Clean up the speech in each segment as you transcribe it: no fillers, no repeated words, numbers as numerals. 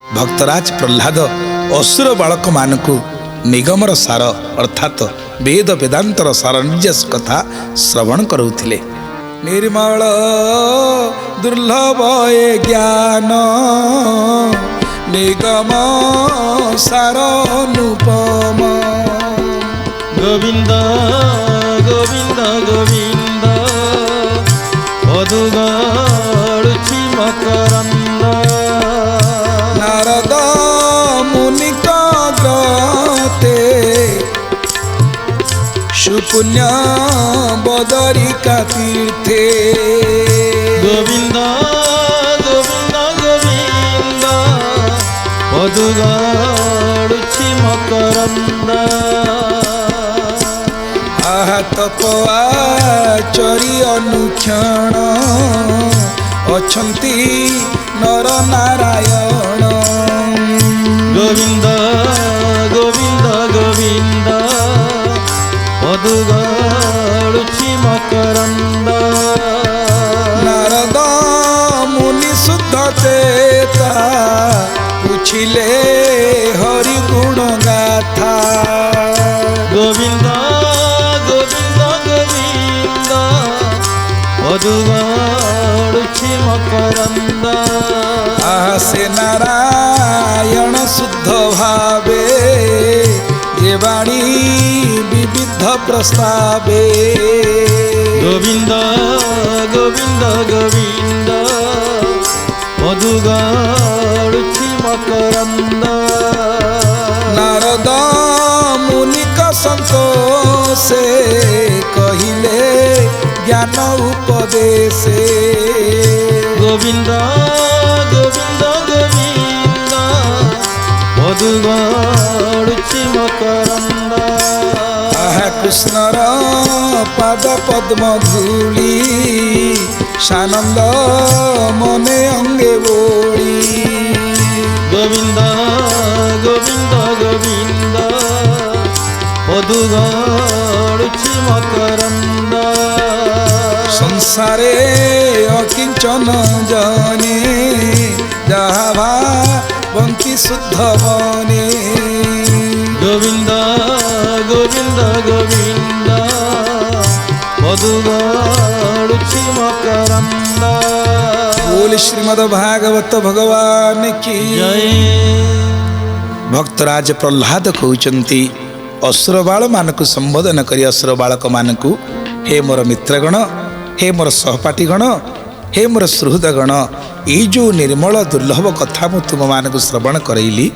भक्तराज प्रह्लाद असुर बालक मानकु निगमर सार अर्थात वेद वेदांतर सार निर्यास कथा श्रवण करुथिले। निर्मल दुर्लभ ए ज्ञान निगम सार अनुपम। गोविंद गोविंद गोविंद मधुगाड़ुछि मकरंद। नारद मुनि ग्रते सुपुण्य बदरिका तीर्थे। गोविंद गोविंद गोविंद मधुगाड़ुछि मकरंद। तपआचरी अनुक्षण अछंती नर नारायण। गोविंद गोविंद गोविंद मधुगाड़ुछि मकरंद। नारद मुनि शुद्ध चेता पूछिले हरि गुण गाथा। गोविंद गोविंद गोविंद मधुगाड़ुछि मकरंद। से नारायण शुद्ध भावे जे वाणी विविध प्रस्तावे। गोविंद गोविंद गोविंद मधुगाड़ुछि मकरंद। नारद मुनि का संतोषे कहिले ज्ञान उपदेशे। गोविंद गोविंद गोविंद मधुगाड़ुछि मकरंद। कृष्णर पाद पद्म धूली सानंद मने अंगे बोली। गोविंद गोविंद गोविंद मधुगाड़ुछि मकरंद। संसारे अकिंचन जाने जहाँ भावंती शुद्ध बने। गोविंद गोविंद गोविंद मधुगाड़ुछि मकरंद। बोल श्रीमद् भागवत भगवान की जय। भक्तराज प्रह्लाद कहउचंती असुर बाल मानकु संबोधन करी असुर बालक मानकु हे मोर मित्रगण, हे मोर सहपाठीगण, हे मोर सुहृदगण, ये जो निर्मल दुर्लभ कथा मु तुम मानकु श्रवण करैली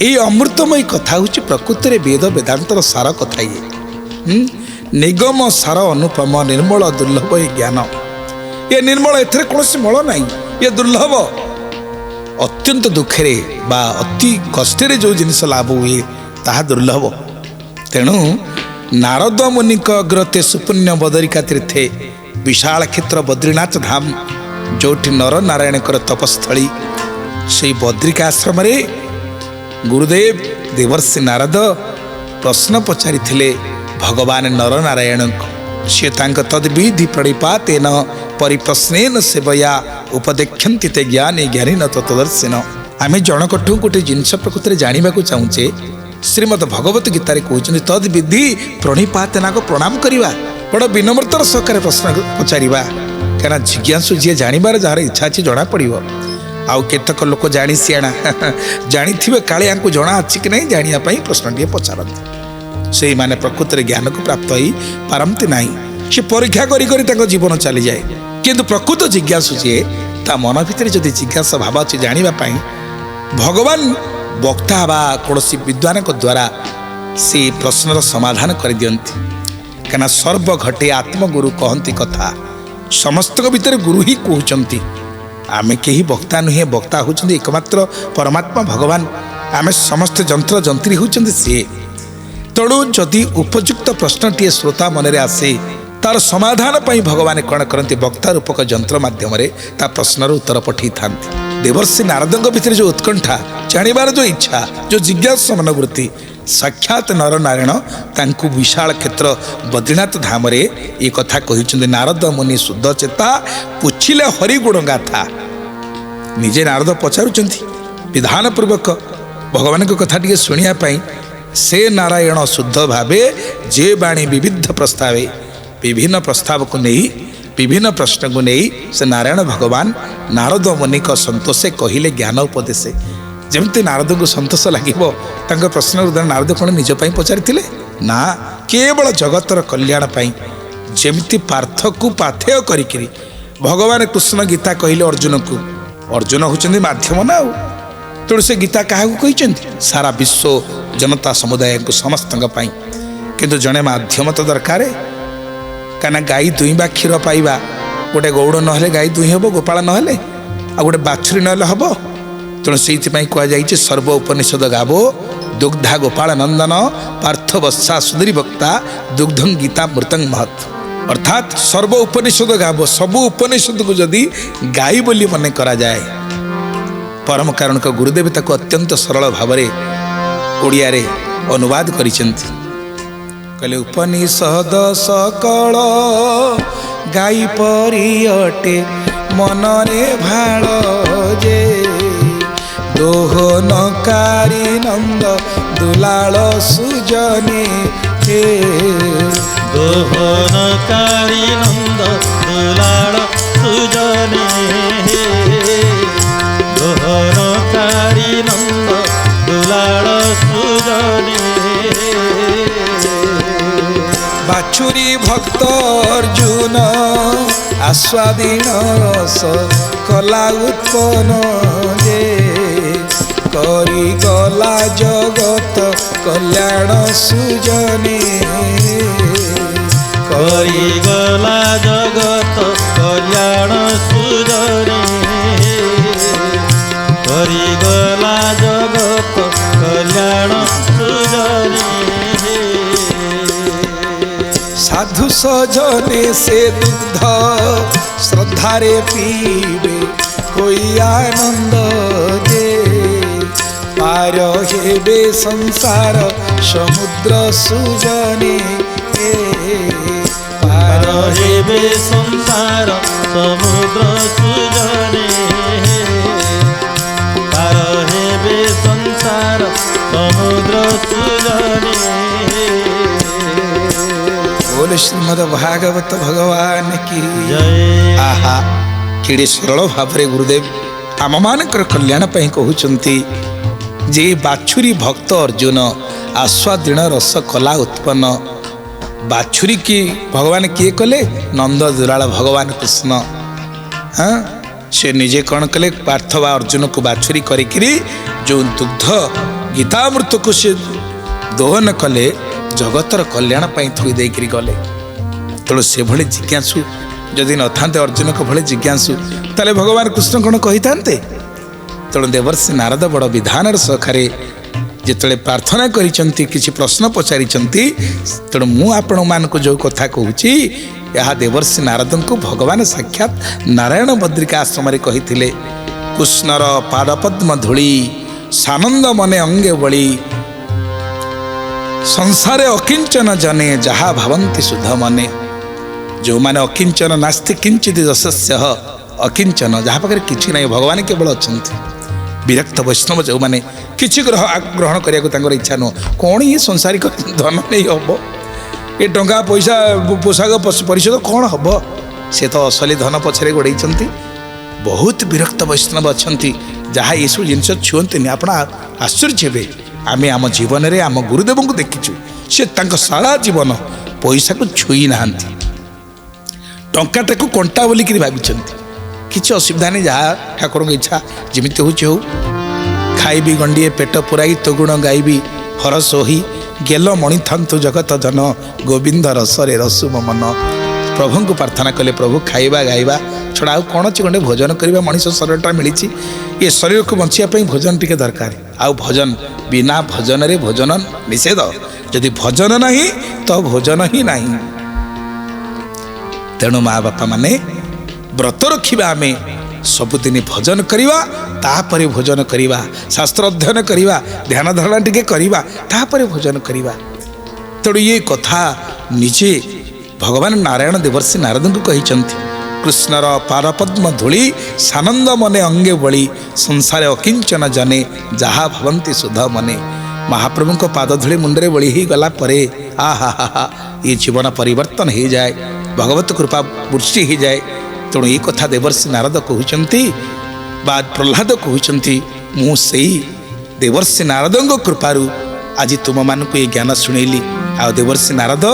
ये अमृतमयी कथा हूँ प्रकृत में वेद वेदांतर सार कथा। ये निगम सार अनुपम निर्मल दुर्लभ ये ज्ञान ये निर्मल एथरे कौन मल ना ये दुर्लभ अत्यंत दुखे बा अति कष्टे जो जिनस लाभ हुए ताहा दुर्लभ। तेणु नारद मुनि अग्रते सुपुण्य बदरिका तीर्थे विशाल क्षेत्र बद्रीनाथ धाम जोठी नर नारायण तपस्थली से बद्रिका आश्रम गुरुदेव देवर्षि नारद प्रश्न पचारि भगवान नर नारायण से तद्विधि प्रणिपातेन परिप्रश्नेन सेवया उपदेक्षन्ति ते ज्ञानी ज्ञानी न तत्दर्शिन। आम जनकठू गोटे जिनस प्रकृति में जानवा चाहूचे श्रीमद भगवत गीतार कहते तद्विधि प्रणिपातेना को प्रणाम करवा बड़ विनम्रतार सहकार प्रश्न पचारा क्या जिज्ञासु जी जानवर जार इच्छा अच्छी जना पड़ो। आउ केतक लोक जानी सियाणा जानी काले या जना अच्छी कि नहीं जानापी प्रश्न टे पचारती से माने प्रकृत ज्ञान को प्राप्त हो पारती ना से परीक्षा करी जीवन चली जाए। किंतु प्रकृत जिज्ञासु जी ता मन भितर जदि जिज्ञासा भाव अच्छी जानापी भगवान वक्ता बा कौन विद्वान द्वारा से प्रश्नर समाधान कर दियंती। कहीं सर्व घटे आत्मगुरु कहती कथा समस्त भीतर गुरु ही कहते आमे कहीं वक्ता नुहे वक्ता होचंदी एकमात्र परमात्मा भगवान आमे समस्त जंत्र जंत्री होचंदी सी। तेणु जदि उपयुक्त प्रश्नटीए श्रोता मनरे आसे तार समाधान पाई भगवान कौन करती वक्ता रूपक जंत्र माध्यम ता प्रश्नर उत्तर पठे था। देवर्षि नारदों भीतर जो उत्कंठा जानिबार जो इच्छा जो जिज्ञासा मनोवृत्ति साक्षात नर नारायण तांकु विशाल क्षेत्र बद्रीनाथ धाम ये कथा कही। नारद मुनि शुद्ध चेता पूछिले हरिगुण गाथा निजे नारद पचारुचंती विधानपूर्वक भगवान कथा टी शुणापी से नारायण शुद्ध भावे जे बाणी विविध प्रस्तावे विभिन्न प्रस्ताव को नहीं विभिन्न प्रश्न को नहीं से नारायण भगवान नारद मुनि को संतोष कहले ज्ञान उपदेश जमती नारद को संतोष लगे प्रश्न नारद कौन निजपाई पचारि ना केवल जगतर कल्याण पाई जमती पार्थ को पाथेय करी भगवान कृष्ण गीता कहले अर्जुन को अर्जुन होचंदी माध्यम ना तेणु से गीता क्या कहते सारा विश्व जनता समुदाय को समस्त किंतु जड़े माध्यम तो दरकार कहीं गाई दुईबा क्षीर पाइबा गोटे गौड़ ना गाई दुई हम गोपाल ना आ गोटे बाछुरी ना हम तेणु से कहुई सर्व उपनिषद गावो दुग्धा गोपाल नंदन पार्थ वत्सा सुधरी वक्ता दुग्धं गीता मृतं महत् अर्थात सर्व उपनिषद गावो सबु उपनिषद को जदि गाई बोली मन करा जाए परम कारण का गुरुदेव ताको अत्यंत सरल भाव ओडिया रे अनुवाद करिसेंती कहले उपनिषद सकल गाई परी अटे मनरे भाळ जे दोहनकारी नंद दुलाल सुजने हे दोहनकारी नंद दुलाल सुजने दोहनकारी नंद दुलाल सुजने बाछुरी भक्त अर्जुन आस्वादीन रस कला उत्पन्न जे करी गला जगत कल्याण सुजने करी गला जगत कल्याण सुजने करी गला जगत कल्याण सुजने साधु सजने से दुग्ध श्रद्धारे पीबे कोई आनंद जे पार हेबे संसार समुद्र सुजने पार हेबे संसार समुद्र सुजने पार हेबे संसार समुद्र सुजने बोले श्रीमद भागवत भगवान की जय आहा केड़े सरल भाव गुरुदेव आम मानकर कल्याण कहते जे बाछुरी भक्त अर्जुन आस्वादीन रस कला उत्पन्न बाछुरी की भगवान किए कले नंद दुलाल भगवान कृष्ण हाँ से निजे कौन कले पार्थ बा अर्जुन को बाछुरी करी जो दुग्ध गीतामृत को से दोहन कले जगतर कल्याण थोई देकरी गले तेणु से भले जिज्ञासु जदि न था अर्जुन को भले जिज्ञासु ताले भगवान कृष्ण कौन कही था तेणु देवर्षि नारद बड़ विधान सखारे जिते प्रार्थना करिसेंती किछि प्रश्न पचारिसेंती तेणु मु आपण मानक जो कथा कहूची यह देवर्षि नारद को भगवान साक्षात नारायण बद्रिका आश्रम कही कृष्णर पादपद्म धूली सानंद मने अंगे बड़ी संसारे अकिंचन जने जहा भावंती शुद्ध मने जो माने अकिंचन नास्ति किंचित यशस्य अकिंचन जहाँ पाखे किसी ना भगवान केवल अच्छा विरक्त वैष्णव जो मैंने किसी ग्रहण करने इच्छा नुह कौन ये संसारिक धन नहीं हम ये टंका पैसा पोशाक परिषद कौन हम से तो असली धन पछरे गोड़े बहुत विरक्त वैष्णव अच्छा जहाँ ये सब जिनस छुअंती आप आश्चर्य हे आम आम जीवन में आम गुरुदेव को देखीचु से सारा जीवन पैसा को छुई ना टंकाटा को कंटा बोलिक भाई किसी असुविधा नहीं जहाँ ठाकुर की इच्छा जमी हो खाइबी गंडिए पेट पुराई तो गुण गाइबी हरस होई गेल मणि थांतु जगत जन गोविंद रसरे रसु मन प्रभु को प्रार्थना कले प्रभु खाइबा गाइबा छड़ा कौन अच्छी गंडे भोजन करवा मनीष शरीरटा मिली ये शरीर को बचापी भोजन टी दरकार आउ भोजन बिना भोजन रे भोजन निषेध जदि भोजन नहीं तो भोजन ही नहीं तेणु माँ बापा माने व्रत रखा आम सबुदिन भोजन करवा तापर भोजन करवा शास्त्र अध्ययन करवा ध्यान धारणा टिके करवा तापर भोजन करवा तेणु ये कथा निजे भगवान नारायण देवर्षि नारद को कही କୃଷ୍ଣର ପାରପଦ୍ମ ଧୂଳି ସାନନ୍ଦ ମନେ ଅଙ୍ଗେ ବଳି ସଂସାରେ ଅକିଞ୍ଚନ ଜନେ ଯାହା ଭାବନ୍ତି ସୁଧ ମନେ। ମହାପ୍ରଭୁଙ୍କ ପାଦ ଧୂଳି ମୁଣ୍ଡରେ ବଳି ହେଇଗଲା ପରେ ଆହା ହା ହା ଏ ଜୀବନ ପରିବର୍ତ୍ତନ ହେଇଯାଏ, ଭଗବତ କୃପା ବୃଷ୍ଟି ହେଇଯାଏ। ତେଣୁ ଏ କଥା ଦେବର୍ଷି ନାରଦ କହୁଛନ୍ତି ବା ପ୍ରହ୍ଲାଦ କହୁଛନ୍ତି, ମୁଁ ସେଇ ଦେବର୍ଷି ନାରଦଙ୍କ କୃପାରୁ ଆଜି ତୁମମାନଙ୍କୁ ଏ ଜ୍ଞାନ ଶୁଣେଇଲି। ଆଉ ଦେବର୍ଷି ନାରଦ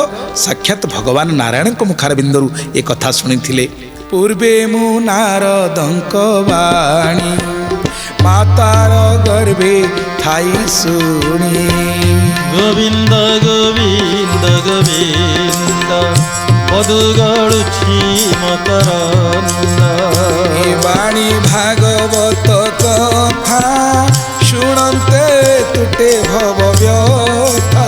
ସାକ୍ଷାତ ଭଗବାନ ନାରାୟଣଙ୍କ ମୁଖାରବିନ୍ଦରୁ ଏ କଥା ଶୁଣିଥିଲେ। ପୂର୍ବେ ମୁଁ ନାରଦଙ୍କ ବାଣୀ ମାତାର ଗର୍ଭେ ଥାଇ ଶୁଣି। ଗୋବିନ୍ଦ ଗୋବିନ୍ଦ ଗୋବିନ୍ଦ ପଦୁ ଗଳୁଛି ମକରନ୍ଦ। ଏ ବାଣୀ ଭାଗବତ କଥା ଶୁଣନ୍ତେ ତୁଟେ ଭବ ବ୍ୟଥା।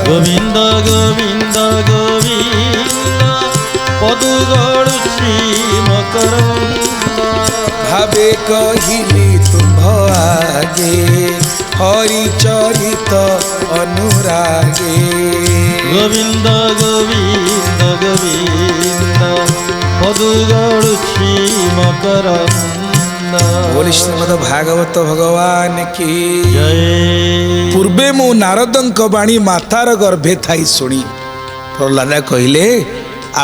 ଗୋବିନ୍ଦ ଗୋବିନ୍ଦ ଗୋବିନ୍ଦ ପଦୁ ଗଳୁଛି ମକରନ୍ଦ। ଭାବେ କହିଲି ତୁମ୍ଭ ଆଗେ ହରି ଚରିତ ଅନୁରାଗେ। ଗୋବିନ୍ଦ ଗୋବିନ୍ଦ ଗୋବିନ୍ଦ ପଦୁ ଗଳୁଛି ମକରନ୍ଦ। ବୋଲି ଶ୍ରୀମଦ ଭାଗବତ ଭଗବାନ କି ଜୟ। ପୂର୍ବେ ମୁଁ ନାରଦଙ୍କ ବାଣୀ ମାତାର ଗର୍ଭେ ଥାଇ ଶୁଣି। ପ୍ରହ୍ଲାଦ କହିଲେ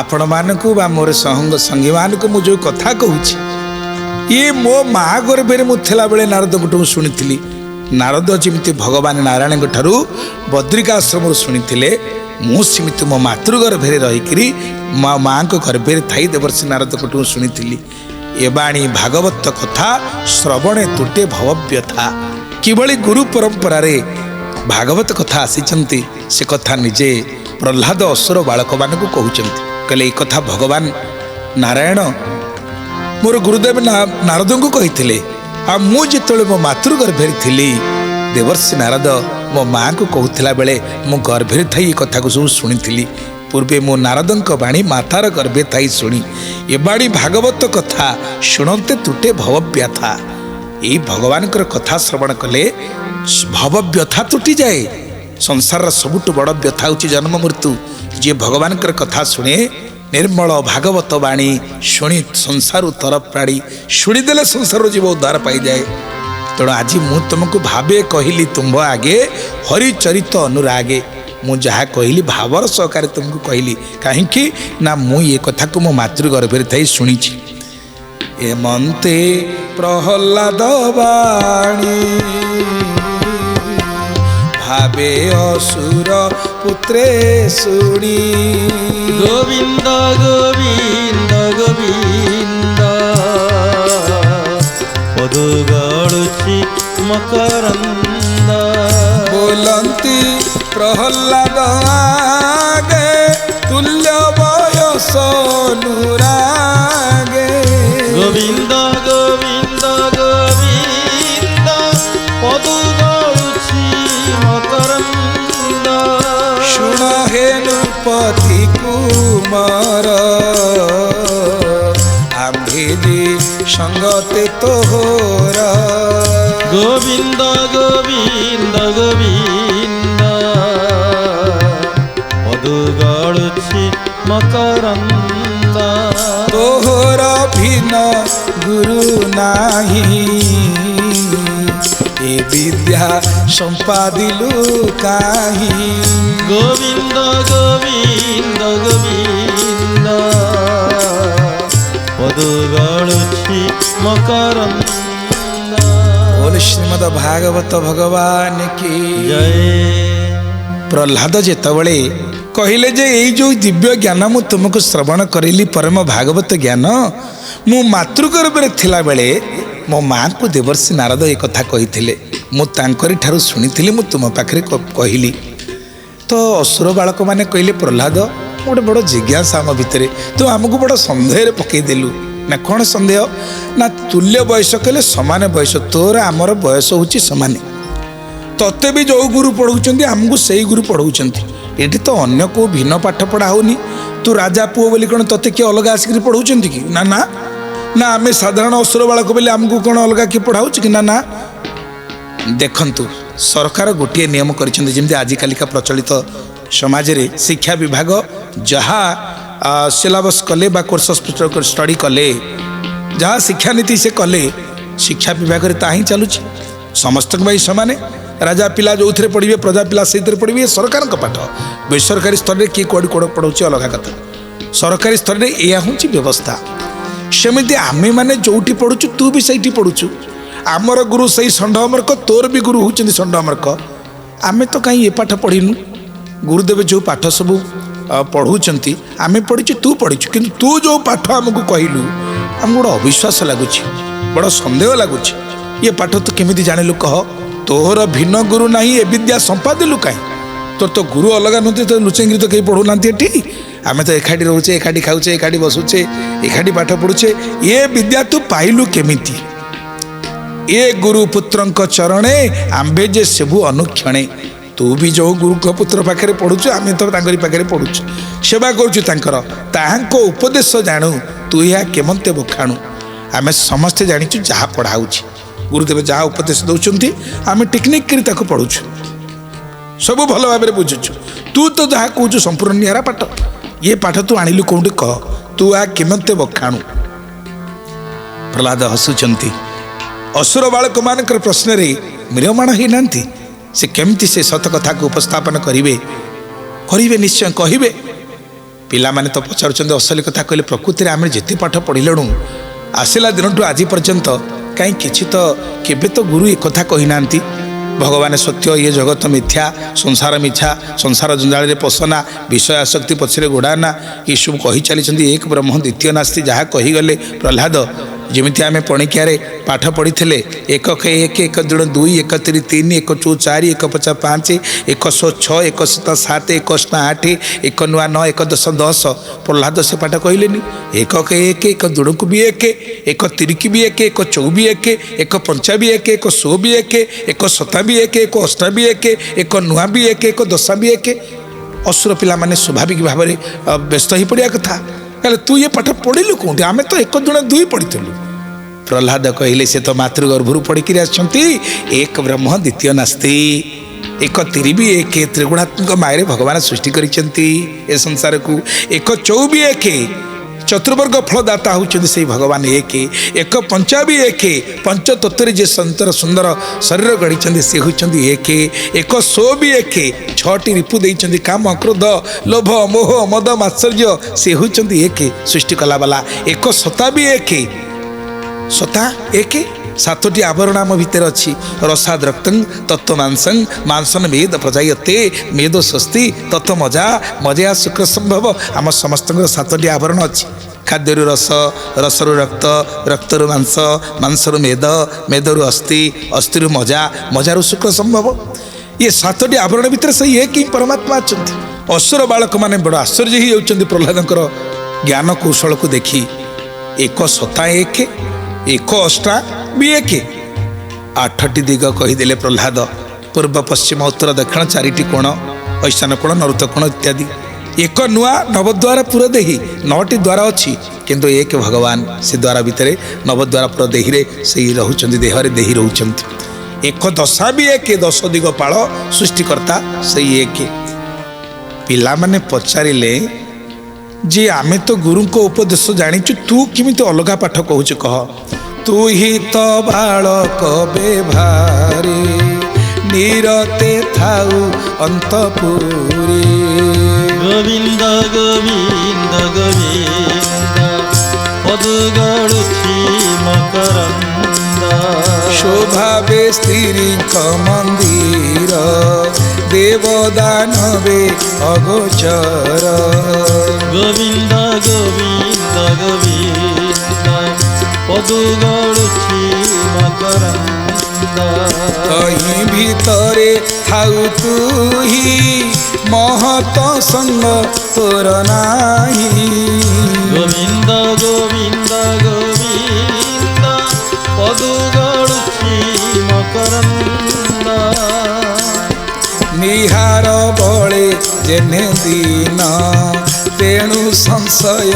ଆପଣମାନଙ୍କୁ ବା ମୋର ସଙ୍ଗୀମାନଙ୍କୁ ମୁଁ ଯେଉଁ କଥା କହୁଛି ଇଏ ମୋ ମା ଗର୍ଭରେ ମୁଁ ଥିଲାବେଳେ ନାରଦଙ୍କଠୁ ଶୁଣିଥିଲି। ନାରଦ ଯେମିତି ଭଗବାନ ନାରାୟଣଙ୍କ ଠାରୁ ବଦ୍ରିକାଶ୍ରମରୁ ଶୁଣିଥିଲେ, ମୁଁ ସେମିତି ମୋ ମାତୃଗର୍ଭରେ ରହିକିରି ମୋ ମାଆଙ୍କ ଗର୍ଭରେ ଥାଇ ଦେବର୍ଷି ନାରଦଙ୍କଠୁ ଶୁଣିଥିଲି। ଏ ବାଣୀ ଭାଗବତ କଥା ଶ୍ରବଣେ ତୁଟେ ଭବବ୍ୟଥା। କିଭଳି ଗୁରୁ ପରମ୍ପରାରେ ଭାଗବତ କଥା ଆସିଛନ୍ତି ସେ କଥା ନିଜେ ପ୍ରହ୍ଲାଦ ଅସୁର ବାଳକମାନଙ୍କୁ କହୁଛନ୍ତି। କହିଲେ ଏ କଥା ଭଗବାନ ନାରାୟଣ ମୋର ଗୁରୁଦେବ ନାରଦଙ୍କୁ କହିଥିଲେ। ଆଉ ମୁଁ ଯେତେବେଳେ ମୋ ମାତୃଗର୍ଭରେ ଥିଲି ଦେବର୍ଷି ନାରଦ ମୋ ମାଆଙ୍କୁ କହୁଥିଲା ବେଳେ ମୁଁ ଗର୍ଭରେ ଥାଇ ଏ କଥାକୁ ସବୁ ଶୁଣିଥିଲି। ପୂର୍ବେ ମୁଁ ନାରଦଙ୍କ ବାଣୀ ମାତାର ଗର୍ଭେ ଥାଇ ଶୁଣି। ଏ ବାଣୀ ଭାଗବତ କଥା ଶୁଣନ୍ତେ ତୁଟେ ଭବବ୍ୟଥା। ଏଇ ଭଗବାନଙ୍କର କଥା ଶ୍ରବଣ କଲେ ଭବବ୍ୟଥା ତୁଟିଯାଏ। ସଂସାରର ସବୁଠୁ ବଡ଼ ବ୍ୟଥା ହେଉଛି ଜନ୍ମ ମୃତ୍ୟୁ। ଯିଏ ଭଗବାନଙ୍କର କଥା ଶୁଣେ ନିର୍ମଳ ଭାଗବତ ବାଣୀ ଶୁଣି ସଂସାରରୁ ତରଫ ପ୍ରାଣୀ ଶୁଣିଦେଲେ ସଂସାରରୁ ଜୀବ ଉଦ୍ଧାର ପାଇଯାଏ। ତେଣୁ ଆଜି ମୁଁ ତୁମକୁ ଭାବେ କହିଲି ତୁମ୍ଭ ଆଗେ ହରିଚରିତ ଅନୁରାଗେ। ମୁଁ ଯାହା କହିଲି ଭାବର ସହକାରେ ତୁମକୁ କହିଲି। କାହିଁକି ନା ମୁଁ ଏ କଥାକୁ ମୋ ମାତୃଗର୍ଭରେ ଥାଇ ଶୁଣିଛି। ଏମନ୍ତେ ପ୍ରହ୍ଲାଦ ବାଣୀ ଭାବେ ଅସୁର ପୁତ୍ରେ ଶୁଣି। ଗୋବିନ୍ଦ ଗୋବିନ୍ଦ ଗୋବିନ୍ଦ ପଦୁ ଗଳୁଛି ମକରନ୍ଦ। ବୋଲନ୍ତି ପ୍ରହ୍ଲାଦ ଆଗେ ତୁଲ୍ୟ ବୟସ ଅନୁରାଗେ। ଗୋବିନ୍ଦ ଗୋବିନ୍ଦ ଗୋବିନ୍ଦ ପଦୁ ଗଳୁଛି ମକରନ୍ଦ। ଶୁଣ ହେ ନୃପତି କୁମାର ଆମ୍ଭେରି ସଙ୍ଗତେ ତୋହର। ଗୋବିନ୍ଦ ଗୋବିନ୍ଦ ଗୋବିନ୍ଦ ପଦୁ ଗଳୁଛି ମକରନ୍ଦ। ତୋହର ଭିନ୍ନ ଗୁରୁ ନାହିଁ ଏ ବିଦ୍ୟା ସମ୍ପାଦିଲୁ କାହିଁ। ଗୋବିନ୍ଦ ଗୋବିନ୍ଦ ଗୋବିନ୍ଦ ପଦୁ ଗଳୁଛି ମକରନ୍ଦ। ବୋଲ ଶ୍ରୀମଦ ଭାଗବତ ଭଗବାନ କି ଜୟ। ପ୍ରହ୍ଲାଦ ଯେତେବେଳେ କହିଲେ ଯେ ଏଇ ଯେଉଁ ଦିବ୍ୟ ଜ୍ଞାନ ମୁଁ ତୁମକୁ ଶ୍ରବଣ କରିଲି ପରମ ଭାଗବତ ଜ୍ଞାନ, ମୁଁ ମାତୃଗର୍ଭରେ ଥିଲାବେଳେ ମୋ ମାଆଙ୍କୁ ଦେବର୍ଷି ନାରଦ ଏ କଥା କହିଥିଲେ। ମୁଁ ତାଙ୍କରି ଠାରୁ ଶୁଣିଥିଲି, ମୁଁ ତୁମ ପାଖରେ କହିଲି। ତ ଅସୁର ବାଳକମାନେ କହିଲେ ପ୍ରହ୍ଲାଦ ଗୋଟେ ବଡ଼ ଜିଜ୍ଞାସା ଆମ ଭିତରେ, ତୁ ଆମକୁ ବଡ଼ ସନ୍ଦେହରେ ପକେଇଦେଲୁ। ନା କ'ଣ ସନ୍ଦେହ? ନା ତୁଲ୍ୟ ବୟସ କହିଲେ ସମାନ ବୟସ, ତୋର ଆମର ବୟସ ହେଉଛି ସମାନ। ତତେ ବି ଯେଉଁ ଗୁରୁ ପଢ଼ଉଛନ୍ତି ଆମକୁ ସେଇ ଗୁରୁ ପଢ଼ଉଛନ୍ତି। ଏଠି ତ ଅନ୍ୟ କେଉଁ ଭିନ୍ନ ପାଠ ପଢ଼ା ହେଉନି। ତୁ ରାଜା ପୁଅ ବୋଲି କ'ଣ ତତେ କିଏ ଅଲଗା ଆସିକରି ପଢ଼ଉଛନ୍ତି କି? ନା ନା ନା ଆମେ ସାଧାରଣ ଅସୁର ବାଳକ ବୋଲି ଆମକୁ କ'ଣ ଅଲଗା କିଏ ପଢ଼ାଉଛି କି? ନା ନା। ଦେଖନ୍ତୁ ସରକାର ଗୋଟିଏ ନିୟମ କରିଛନ୍ତି, ଯେମିତି ଆଜିକାଲିକା ପ୍ରଚଳିତ ସମାଜରେ ଶିକ୍ଷା ବିଭାଗ ଯାହା सिलेबस कले बा कोर्स स्टडी कले जहाँ शिक्षानीति से कले शिक्षा विभाग में ता ही चलुची समस्त समान राजा पिला जो थे पढ़े प्रजा पिला से पढ़े सरकार पाठ बेसरकारी स्तर में किए कौड़ी कौड़ पढ़ाऊँ अलग कथा सरकारी स्तर में यह हूँ व्यवस्था सेमती आमे मैंने जोटी पढ़ुचु तू भी सही पढ़ुचु आमर गुरु सही षंड अमरक तोर भी गुरु होती षंड अमरक आमे तो कहीं ये पाठ पढ़ीनु गुरुदेव जो पाठ सब पढ़ुंट आमे पढ़ीचु तू पढ़ीचु कि तू जो पाठ आमको कहलु आमको गोटे अविश्वास लगुच बड़ सन्देह लगुच ये पाठ तो केमी जाणिलु कह तोहर भिन्न गुरु ना ए विद्या संपादिलु कहीं तोर तो गुरु अलग नुते तो लुचेंगी तो कहीं पढ़ुना ये आमे तो एकाठी रोचे एकाठी खाऊचे एकाठी बसुचे एकाठी पाठ पढ़ुचे ये विद्या तू पाइलु केमिति ये गुरु पुत्र चरणे आंबे जे सेबु अनुक्षणे तू भी जो गुरु पुत्र पाखे पढ़ुचु आम तो पाखे पढ़ुचु सेवा करुँ उपदेश जानू तू या केमते बखाणु आम समस्ते जाचु जहाँ पढ़ाऊ गुरुदेव जहाँ उपदेश दौरान आम टेक्निक कर पढ़ुचु सब भल भाव बुझुचु तू तो जहाँ कहूँ संपूर्ण निरा पाठ ये पाठ तू आणिलु कौटी कह तू आ केमते बखाणु प्रहलाद हसुचंती असुर बालक मान प्रश्न म्रियमाण होना से केमती से सत कथा को उपस्थापन करेंगे निश्चय कहे पिला माने तो पचार असली कथा कहले प्रकृति में आम जिते पाठ पढ़िलु आसला दिन आज पर्यंत कहीं किसी तो केबे तो गुरु एक कथा कही ना भगवान सत्य ये जगत मिथ्या संसार मिछा संसार जंजाल पसना विषय आसक्ति पछरे गोड़ाना ये सब कही चली एक ब्रह्म द्वितीय नास्ति जहाँ कहीगले प्रहलाद जमीती आम पणिकिया पाठ पढ़ी थे एक एक एक दुण दुई एक तीन तीन एक चौ चार एक पचा पाँच एक सौ छः एक सत सात एक अष्ट आठ एक नुआ नौ एक दश दस प्रहलाद से पाठ कहले एक एक दुण को भी एक तीन की भी एक चौ भी एक पंचा भी एक सौ भी एक सता भी एक अष्टा भी एक नुआ भी एक दशा भी एक असुर पिला माने स्वाभाविक भाव में व्यस्त हो पड़ा कथा कहले तू ये पाठ पढ़िलु कौटी आम तो एक दुण दुई पढ़ीलु प्रहलाद कहले से तो मातृगर्भर पढ़ी आसछंती एक ब्रह्म द्वितीय नास्ति एक तिरी भी एक त्रिगुणात्मक मायरे भगवान सृष्टि करिसेंती ए संसार को एक चौ भी एक चतुर्वर्ग फलदाता होउछंती से भगवान एक पंचा भी एक पंच तत्व जे संतर सुंदर शरीर गढ़ी से होउछंती एक सौ भी एक छटी रिपु देइछंती काम क्रोध लोभ मोह मद मात्सर्य से होउछंती एक सृष्टि कला वाला एक सता भी एक सता एक सातोटी आवरण आम भितर अच्छी रसाद रक्तं तत्व मांसं मांसन मेद प्रजायते मेद स्वस्ति तत्व मजा मजा शुक्र संभव आम समस्त सातोटी आवरण अच्छी खाद्य रस रसरु रक्त रक्तरु मांस मांसरु मेद मेदरु अस्थि अस्थिरु मजा मजारु शुक्र संभव ये सातोटी आवरण भितर से एक ही परमात्मा अच्छा असुर बालक मैंने बड़ आश्चर्य ही होती प्रहलादर ज्ञान कौशल को देखी एक सता एक अष्टा भी एक आठटी दिग कहीदेले प्रहलाद पूर्व पश्चिम उत्तर दक्षिण चारिटी कोण ऐशान कोण नरुत कोण इत्यादि एक नुआ नवद्वार पुर देही 9टी द्वार अच्छी किंतु एक भगवान से द्वारा भितर नवद्वार पुर देही से रोचंती देहरे देही रोचंती एक दशा भी एक 10 दिगपाल सृष्टिकर्ता से एक पिला माने पचारिले जी आमे तो गुरु को उपदेश जानीचु तू किमित अलगा पाठ कहूच कह तू ही तो बालक बेभारी निरते थाऊ अंतपुरी गोविंद गोविंद गोविंद पदुगड़ुछि मकरंद शोभावे स्त्री मंदिर देवदानवे अगोचर गोविंद गोविंद गोविंद पदुगड़ुछि मकरंद कहीं भीतरे थाऊ तू ही महत संग तोर नाही गोविंद गोविंद गोविंद पदुगड़ुछि मकरंद निहार बळे जेने दिन तेणु संशय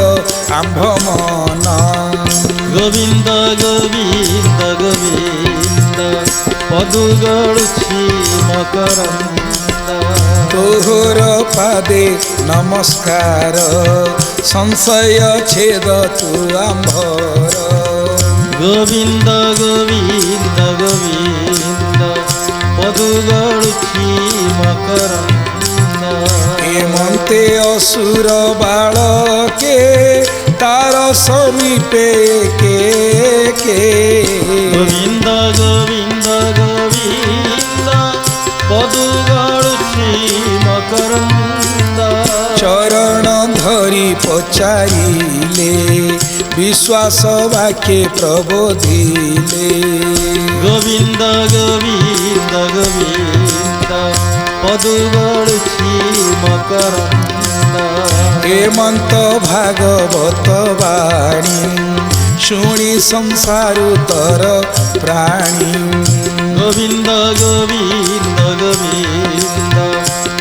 आंभ मन गोविंद गोविंद गोविंद पदुगड़ुछि मकरंद तोहर पादे नमस्कार संशय छेद तू आंभर गोविंद गोविंद गोविंद पदु गड़ुची मकरंद हेमंते असुर बालके तार समीपे के गोविंद गोविंद गोविंद पदु गड़ुची मकरंद चरण धरी पचारिले विश्वास वाक्ये प्रबोधिले गोविंद गोविंद गोविंद पदु गड़ुची मकरंद हेमंत भागवत वाणी शुणी संसारु तर प्राणी गोविंद गोविंद गोविंद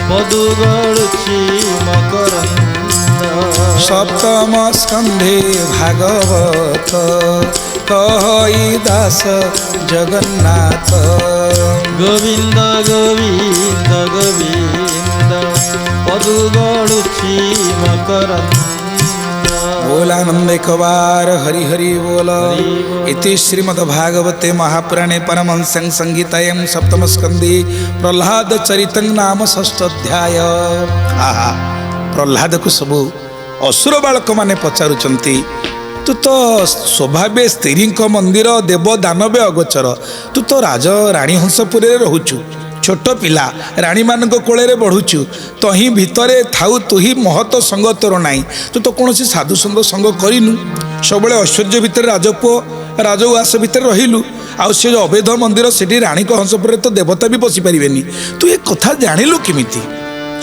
पदु गड़ुची मकरंद सप्तम स्कंधे भागवत कहई दास जगन्नाथ गोविंद गोविंद गोविंद पदु गड़ुची मकरंद बोलानंद एक बार हरि हरि बोल इति श्रीमद्भागवते महापुराणे परमहंस्यां संहितायां सप्तम स्कंधे प्रह्लाद चरितं नाम षष्ठ अध्याय। आहा प्रह्लाद को सबू असुर बालक माने पचारुचंती तू तो स्वभावे स्त्री मंदिर देव दानवे अगोचर तू तो राज राणी हंसपुरी रोचु छोट पिला राणी मान कोल बढ़ुचु तो ही भितर थाउ तु ही महत संग तोर नाई तू तो कौन साधु संग संग करिनु सब ऐश्वर्य भितर राजपुओ राजउआस भितर रहिलु आउ से अवैध मंदिर से राणी हंसपुर तो देवता भी पशि पारे तू ये कथा जानिलु किमिति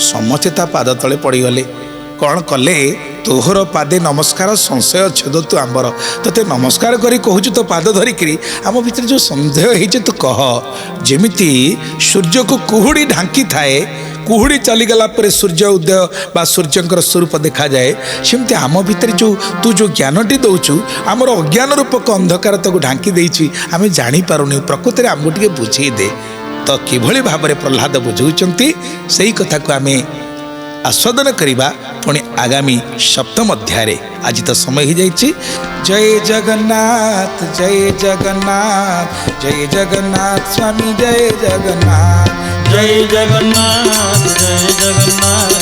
समस्ते ता पाद तले पड़गले कौन कले तोहर पादे नमस्कार संशय छेद तू आंबर तोते नमस्कार करी कहूँ तो पाद धरिकी आम भीतर जो सन्देह है तू कह जेमिति सूर्य को कुहुड़ी ढांकी थाए कुहुड़ी चलीगला पर सूर्य उदय बा सूर्यंकर स्वरूप देखा जाए सेमती आम भीतर जो तू जो ज्ञानटी दौचु आमर अज्ञान रूपक अंधकार ताको ढांकी देछि आमे जानी पारुनी प्रकृति रे आमको टिके बुझेई दे तो किभଳି भाबरे प्रह्लाद बुझौचंती सही कथा को आमे आस्वादन करिबा पुणी आगामी सप्तम अध्याय आज तो समय ही जाइए। जय जगन्नाथ जय जगन्नाथ जय जगन्नाथ स्वामी जय जगन्नाथ जय जगन्नाथ जय जगन्नाथ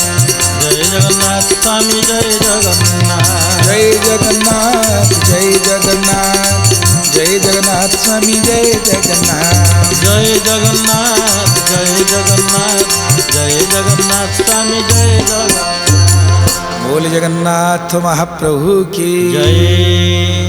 जय जगन्नाथ स्वामी जय जगन्नाथ जय जगन्नाथ जय जगन्नाथ जय जगन्नाथ स्वामी जय जगन्नाथ जय जगन्नाथ जय जगन्नाथ जय जगन्नाथ स्वामी जय जगन्नाथ बोल जगन्नाथ महाप्रभु की जय।